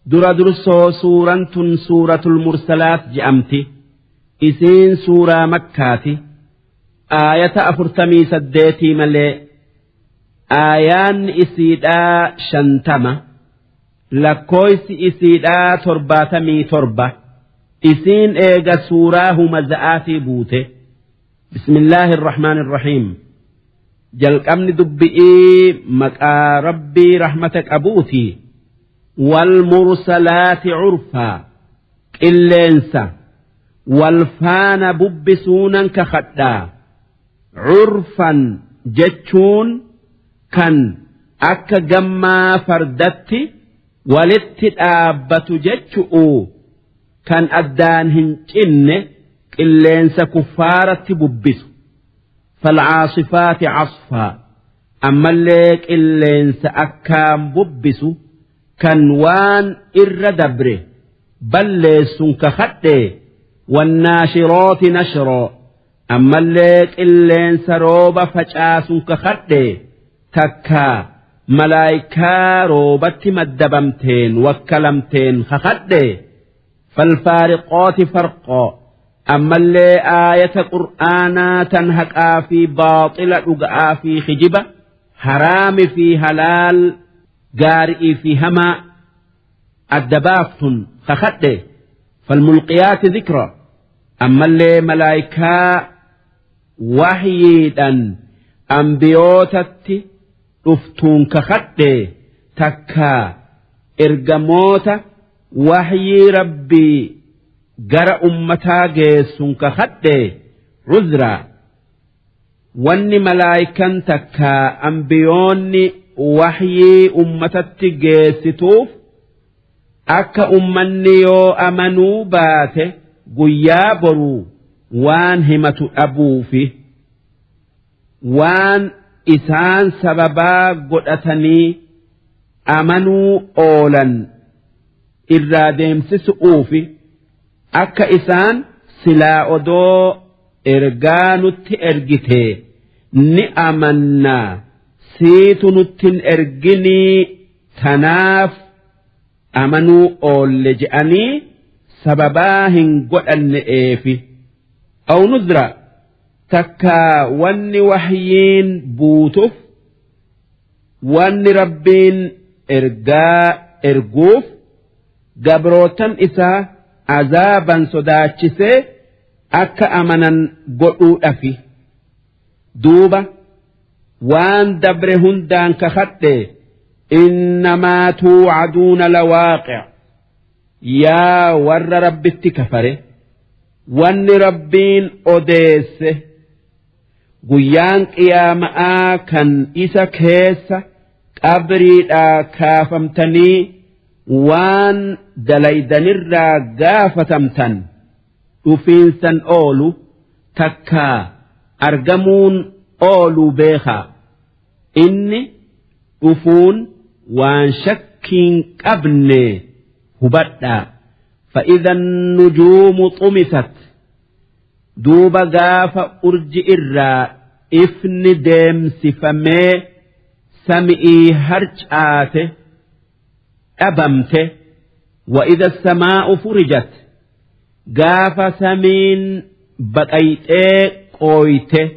درا درسو سورة المرسلات جأمتي إسين سورة مكاتي آية أفرتمي سديتي ملي آيان إسيدا شنتمة لكويس إسيدا ترباتمي تربة إسين إيجا سوراه مزآتي بوته بسم الله الرحمن الرحيم جل أمن دبئي مكا ربي رحمتك أبوتي والمرسلات عرفا إلينسا والفان ببسونا كخدا عرفا جتشون كان أكا جما فردتي ولتتآبت جتشؤو كان أدان هنجن إلينسا كفارة ببسو فالعاصفات عصفا أما الليك إلينسا أكام ببسو كان وان إردبره بل ليسن كخده والناشرات نشرا أما الليك إلين سروب فجاس كخده تكا ملايكا روبت مدبمتين وكلمتين خخده فالفارقات فرقا أما اللي آية قرآنا تنهك في باطل أقع في خجبة حرام في هلال قارئ في هما الدبافتن خخده فالملقيات ذكرى أما اللي ملايكا وحيدا أنبيوتت أفتون كخده تكا إرقموت وحي ربي قرأ أمتا جيسون كخده عذرا واني ملايكا تكا أنبيوني وحي أمتت جيستوف أكا أمني يو أمنوا باته قيابروا وان همة أبوفي وان إسان سببا قدأتني أمنوا أولا إرادهم سسؤوفي أكا إسان سلا أدو إرغانو تأرغته نأمنا سيتو نتن إرغني تناف أمنوا أول جأني سبباهن قدن إيفي أو نذرا تكا واني وحيين بوتف واني ربين إرقاء إرقوف قبروتن إسا عذابا صداتشسي أكا أمنا قلو أفي دوبا وان دبرهن دان كخطي إنما توعدون لواقع يا ور رب التكفره وان ربين أديسه قيان قيامة كان إسا كيسة قبريدا كافمتني وان دليدن الرا قافتمتن وفينسن أولو تكا أرقمون أولو بيخا إني أفون وان شكين قبني هبدا فإذا النجوم طمست دوب غاف أرجئ الرا إفن ديم سفمي سمئي هرجآته أبمته وإذا السماء فرجت غاف سمين بقيته قويته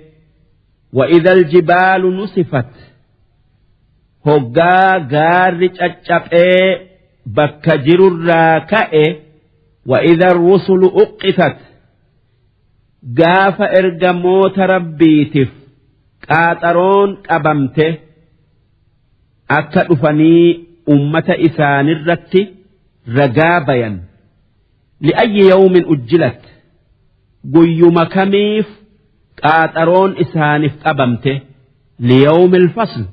وإذا الجبال نصفت هقا غارج أجابه بكجر الراكئ وإذا الرسل أقفت غاف إرقموت ربيتف قاطرون قبمته أكدفني أمة إسان الرت رقابيا لأي يوم أجلت قيوم كميف قاطرون إسانف قبمته ليوم الفصل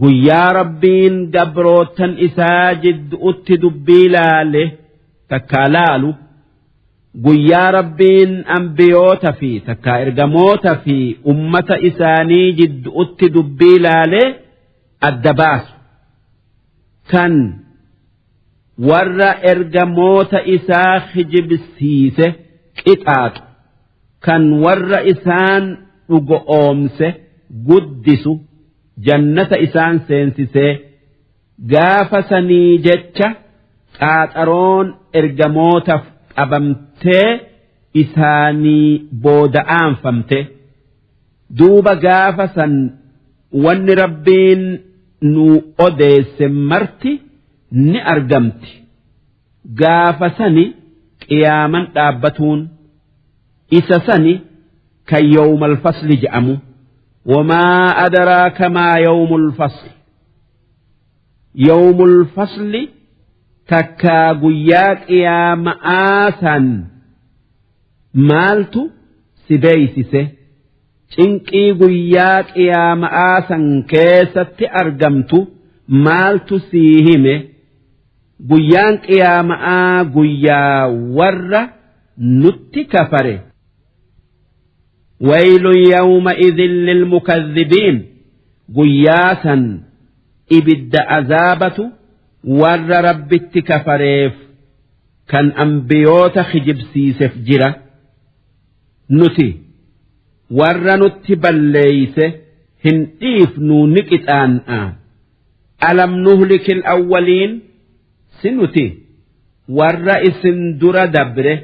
قيا ربين قبروتن إساجد أتدبي لاله تكالالو قيا ربين أنبيوت في تكا إرقموت في أمة إساني جد أتدبي لاله الدباس كان ور إرقموت إسا خجب السيسة كتات كان ور إسان أقومسه قدسو جنة إسان سينسسه قافسني جتش qaaxaroon ergamootaaf qabamtee isaanii booda'aanfamte duuba gaafa san wanni rabbiin nu odeesse marti ni argamti gaafa sani qiyaaman dhaabbatuun isa sani kan yawmal fasli je'amu wamaa adraaka maa yawmul fasli yawmul fasli takkaa guyyaa qiyaama'aa san maaltu si beeysise cinqii guyyaa qiyaama'aa san keessatti argamtu maaltu sii hime guyyaan qiyaama'aa guyyaa warra nutti kafare waylun yawma'idhin lilmukadhibiin guyyaa san ibidda azaabatu warra rabbitti kafareef kan ambiyoota kijibsiiseef jira nuti warra nutti balleeyse hin dhiifnuu ni qixaan'a alam nuhlikil awwaliin si nuti warra isin dura dabre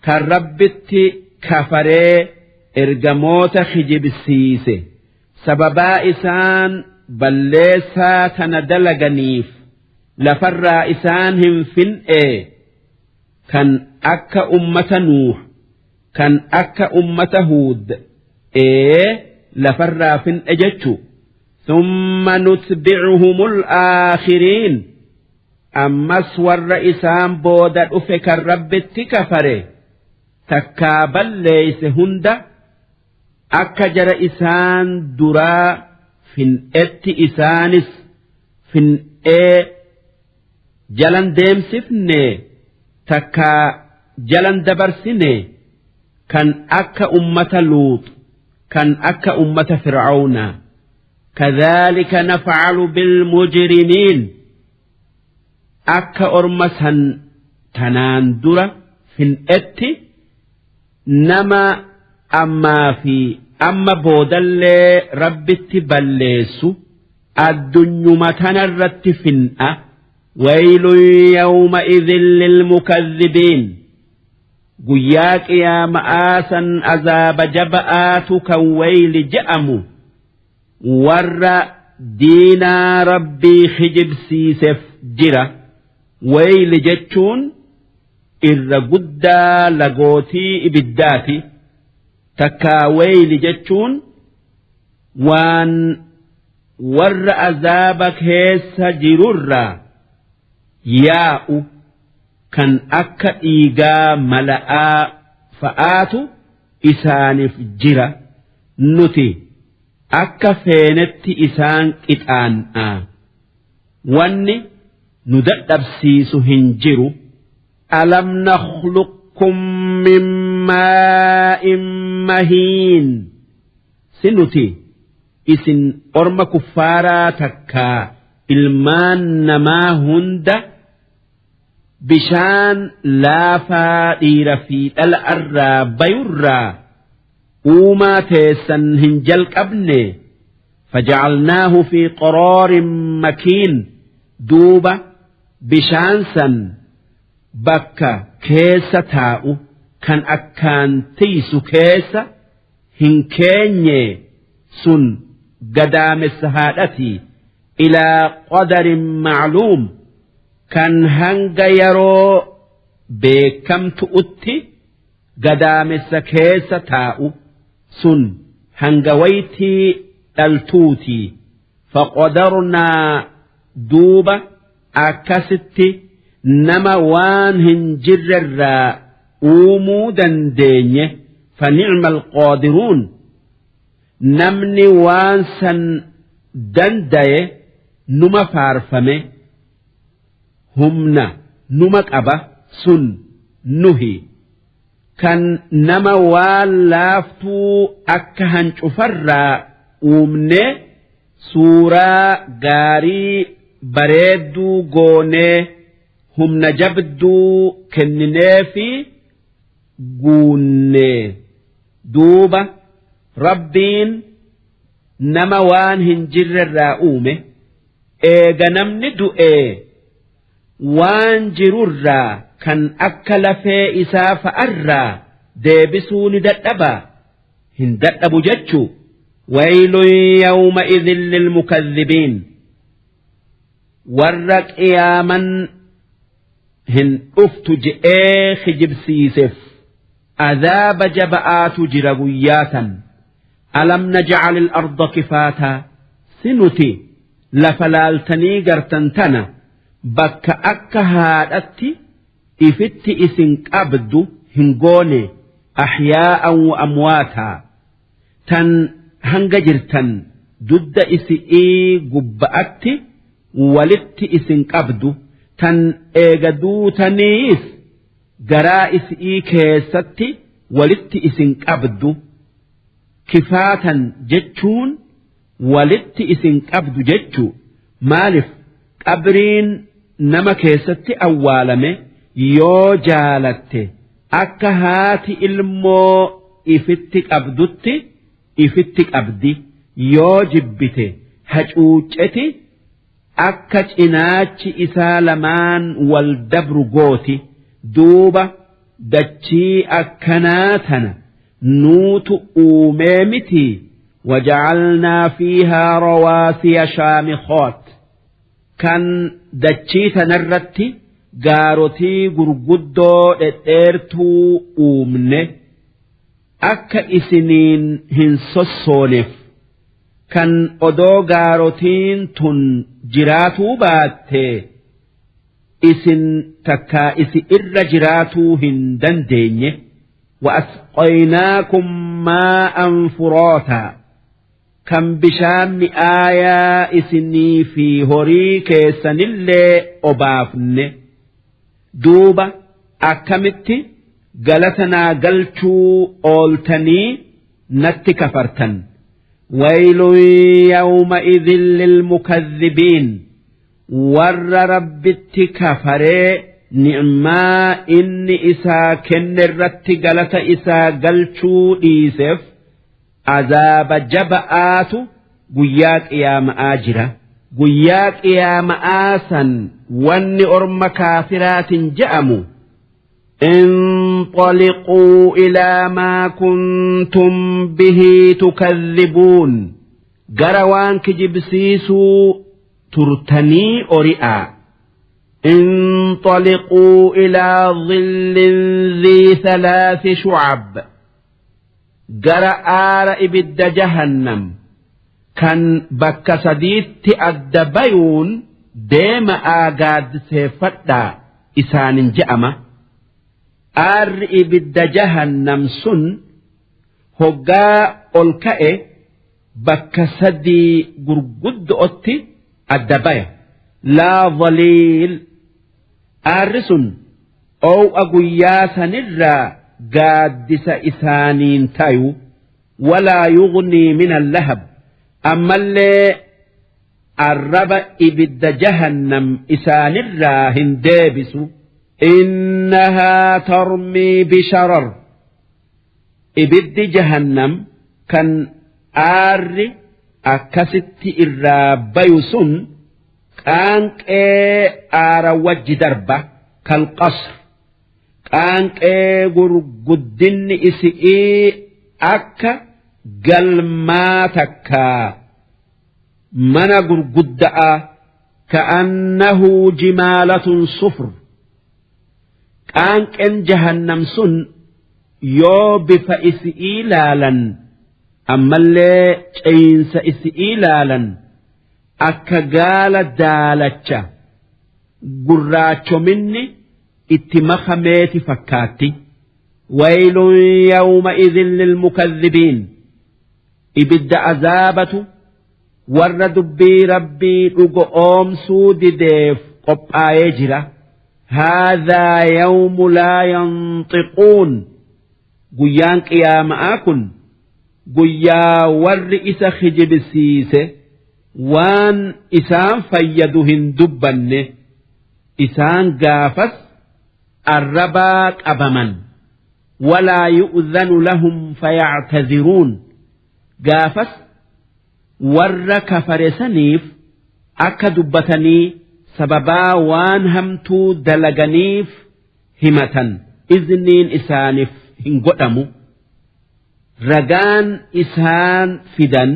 kan rabbitti kafaree ergamoota kijibsiise sababaa isaan balleessaa tana dalaganiif lafarraa isaan hin fin'ee kan akka ummata nuuh kan akka ummata huud lafarraa fin'e jechu ثم نتبعهم الآخرين أمس ور إسام بودا أفك الرب التكفره تكابل ليس هند أكجر إسان درا فين إت إسانس فين جلن ديم سفني تكا جلن دبرسني كان أكا أمة لوط كان أكا أمة فرعون كذلك نفعل بالمجرمين أكا أرمسا تناندرة فين إت نما أما بودل ربي تبليسو الدنيا متنرت فنأ ويل يومئذ للمكذبين قياك يا مآسا عذاب جبآتك ويل جأمو ور دينا ربي خجب سيسف جرة ويل جتشون إذ قد لقوتي إبداتي تكا ويل جتشون وان ور عذابك هيس جرر yaa'u kan akka dhiigaa mala'aa fa'aatu isaaniif jira nuti akka feenetti isaan qixaan'a wanni nu dadhabsiisu hin jiru alam nakhluqkum min maa'in mahiin si nuti isin orma kuffaaraa takkaa ilmaan namaa hunda bishaan laafaa dhiira fi dhala irraa bayurraa uumaa teessan hin jalqabne faja'alnaahu fi qaraarin makiin duuba bishaan san bakka keessa taa'u kan akkaan tiisu keessa hin keenye sun gadaamessa haadhatii ilaa qadarin macluum kan hanga yeroo beekamtu utti gadaamessa keessa taa'u sun hanga waytii dhaltuutii faqadarnaa duuba akkasitti nama waan hin jirrerraa uumuu dandeenye فنعم القادرون نمني وانسا دندي نما فارفمه humna numa qaba sun nuhi kan nama waan laaftuu akka hancufarraa uumne suuraa gaarii bareedduu goonee humna jabduu kenninee fi guunne duuba rabbiin nama waan hin jirrerraa uume eega namni du'ee وان جرورا كان أكل في إسا فأرى ديبسون دأبا هندأب جتشو ويل يومئذ للمكذبين ورك إياما هن أفتج إيخ جبسيسف عذاب جبآت جرغياتا ألم نجعل الأرض كفاتا سنتي لفلالتني قرتنتنا بك أكهادتي إفت إسنك أبدو هنغوني أحياء وأمواتا تن هنجرتن ضد إسئي قبأتي ولت إسنك أبدو تن إيغدو تنيس جرا إسئي كيستي ولت إسنك أبدو كفاتا جتشون ولت إسنك أبدو جتشو مالف قبرين نما كيستي أوالمي yoo jaalatte akka haati ilmoo ifitti qabdutti ifitti qabdi yoo jibbite hacuucceti akka cinaachi isaa lamaan wal dabru gooti duuba dachii akkanaa tana nuutu uumee miti waja'alnaa fiihaa rawaasiya shaamikhoot kan dachii tanarratti gaarotii gurguddoo dhedheertuu uumne akka isiniin hin sossooneef kan odoo gaarotiin tun jiraatuu baatte isin takkaa isi irra jiraatuu hin dandeenye وأسقيناكم ماء فراتا كم بشام آيا إسني في هوريك سنلي أبافن دوبا أكمت قلتنا قلتو أولتني نت كفرتن ويل يومئذ للمكذبين ور ربت كفري نعما إني إسا كن الرت قلت إسا قلتو إيسف عذاب جبآت قياك يا مآجرة قياك يا مآسا واني أرم كافرات جأموا انطلقوا إلى ما كنتم به تكذبون قروان كجبسيسو ترتني أرئا انطلقوا إلى ظل ذي 3 شعب قرآر إبد جهنم كان بك سديت الدبيون ديم آقاد سيفتا إسان جأمة آر إبد جهنم سن هقا ألكأ بك سدي قرقد أتي الدبي لا ظليل آرسن أو أقياسا نرى قادس إسانين تايو ولا يغني من اللهب أما اللي الرب إبد جهنم إسان الراهن دابس إنها ترمي بشرر إبد جهنم كان آر أكست الرابيسن كانك آر وجه دربة كالقصر كانك قرقدن إسئي أكا قلماتك من قرقدأ كأنه جمالة صفر كانك إن جهنم سن يوبف إسئي لالا أما اللي جينس إسئي لالا akka gaala daalacha gurraacho minni itti makameeti fakkaatti waylun yawma idhin lilmukadhibiin ibidda azaabatu warra dubbii rabbii dhugo oomsuu dideef qophaa'ee jira haadhaa yawmu laa yanxiquun guyyaan qiyaama'aa kun guyyaa warri isa kijibsiise waan isaan fayyadu hin dubbanne isaan gaafas arrabaa qabaman walaa yu'dhanu lahum fayactaziruun gaafas warra kafare saniif akka dubbatanii sababaa waan hamtuu dalaganiif himatan izniin isaaniif hin godhamu ragaan isaan fidan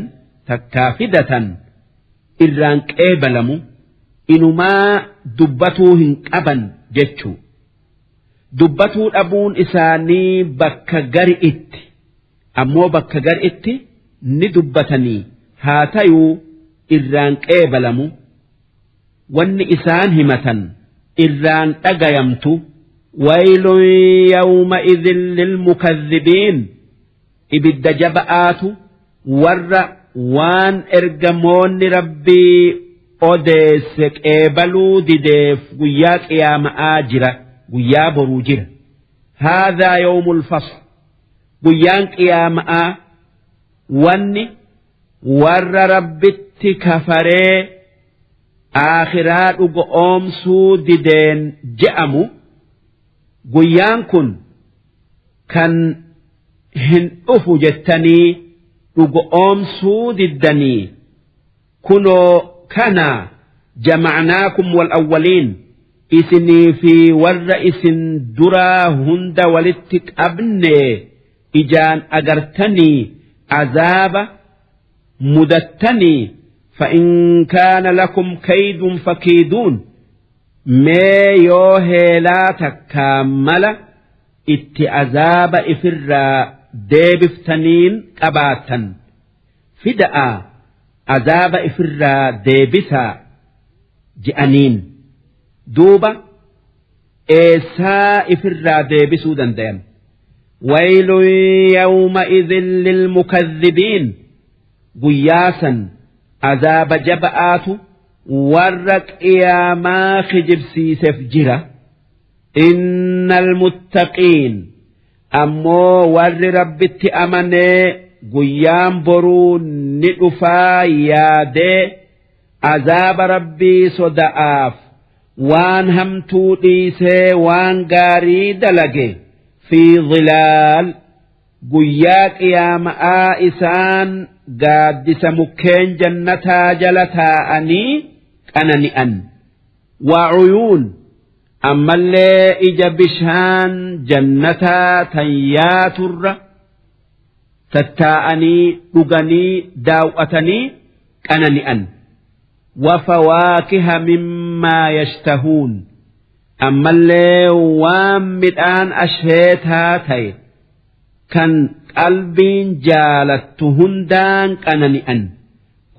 takkaa fidatan irraan qeebalamu inumaa dubbatuu hin qaban jechuu dubbatuu dhabuun isaanii bakka gari itti ammoo bakka gari itti ni dubbatanii haa tayuu irraan qeebalamu wanni isaan himatan irraan dhagayamtu waylun yawma idhin lilmukadhibiin ibidda jaba'aatu warra waan ergamoonni rabbii odeesse qeebaluu dideef guyyaa qiyaama'aa jira guyyaa boruu jira haadhaa yawmul fasl guyyaan qiyaama'aa wanni warra rabbitti kafaree aakhiraa dhugo oomsuu dideen je'amu guyyaan kun kan hin dhufu jettanii dhugo oomsuu diddanii kunoo kana jama'naakum wal awwaliin isinii fi warra isin duraa hunda walitti qabne ijaan agartanii azaaba mudattanii فإن كان لكم كيد فكيدون ما يوهيلا كاملة اتعذاب إفرا ديبفتنين قباتا فدأ عذاب إفرا ديبسا جأنين دوبا إيسا إفرا ديبسو دندين ويل يومئذ للمكذبين قياسا عذاب جبآت ورق إياما خجبسي سفجرة إن المتقين أمو ور ربت أمني قيام برو نئفا يادي عذاب ربي صدآف وان همتو ديسي وان غاري دلقي في ظلال قياك إياما آئسان gaaddisa mukkeen jannataa jala taa'anii qanani'an wa'uyuun ammallee ija bishaan jannataa tayyaaturra tattaa'anii dhuganii daawwatanii qanani'an wafawaakiha mimmaa yashtahuun ammallee waan midhaan asheetaa ta'e kan qalbiin jaalattu hundaan qanani'an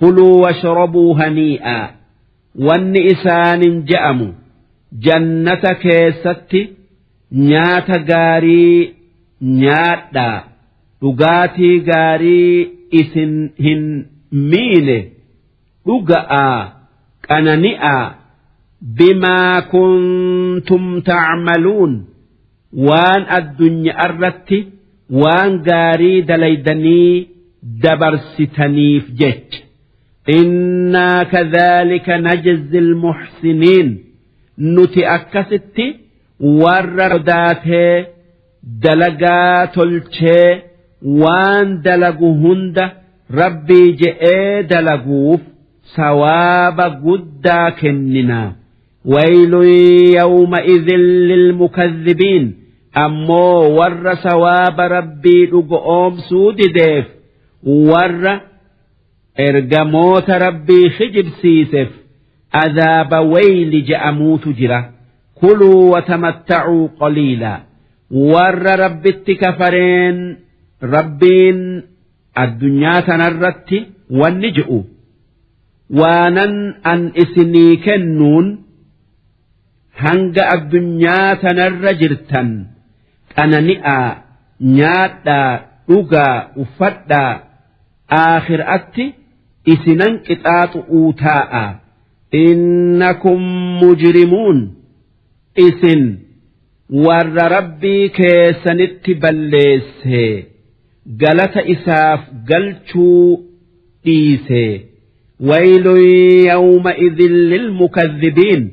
kuluu washrabuu hanii'aa wanni isaanin je'amu jannata keessatti nyaata gaarii nyaadhaa dhugaatii gaarii isin hin miine dhuga'aa qanani'aa bimaa kuntum tacmaluun waan addunyaa irratti waan gaarii dalaydanii dabarsitaniif jech innaa kadhaalika najzi almuxsiniin nuti akkasitti warra sodaatee dalagaa tolchee waan dalagu hunda rabbii je'ee dalaguuf sawaaba guddaa kenninaa waylun yawma'idhin lilmukadhibiin ammoo warra sawaaba rabbii dhugo oomsuu dideef warra ergamoota rabbii khijibsiiseef azaaba wayli je'amuutu jira kuluu watamatta'uu qaliilaa warra rabbitti kafareen rabbiin addunyaa tanarratti wanni je'u waanan an isinii kennuun hanga addunyaa tanarra jirtan qanani'aa nyaadhaa dhugaa uffadhaa aakhiraatti isinan qixaaxu'uu taa'a innakum mujrimuun isin warra rabbii keessanitti balleesse galata isaaf galchuu dhiise waylun yawma'idhin lilmukadhibiin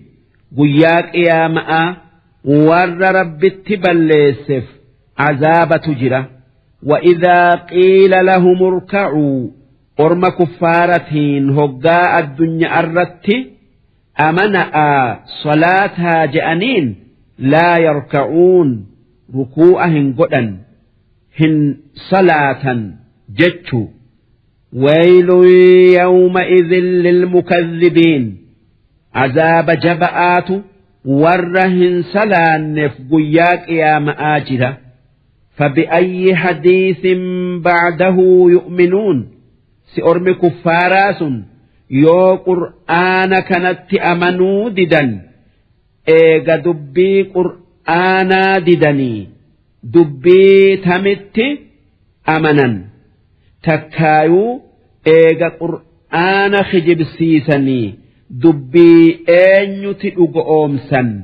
guyyaa qiyaama'aa warra rabbitti balleesseef azaabatu jira وإذا قيل لهم اركعوا أرم كفارتين هقاء الدنيا الرت أمنأ صلاتها جأنين لا يركعون ركوعهن قدن هن صلاة جتشو ويل يومئذ للمكذبين عذاب جبآت ورهن سلان فقياك يا مآجرة فبأي حديث بعده يؤمنون سأرمي كفاراس يو قرآن كانت أمنوا ددا إيغا دبي قرآنا ددني دبي تمت أمنا تكايو إيغا قرآن خجب سيسني دبي أن يتئوغ أومسن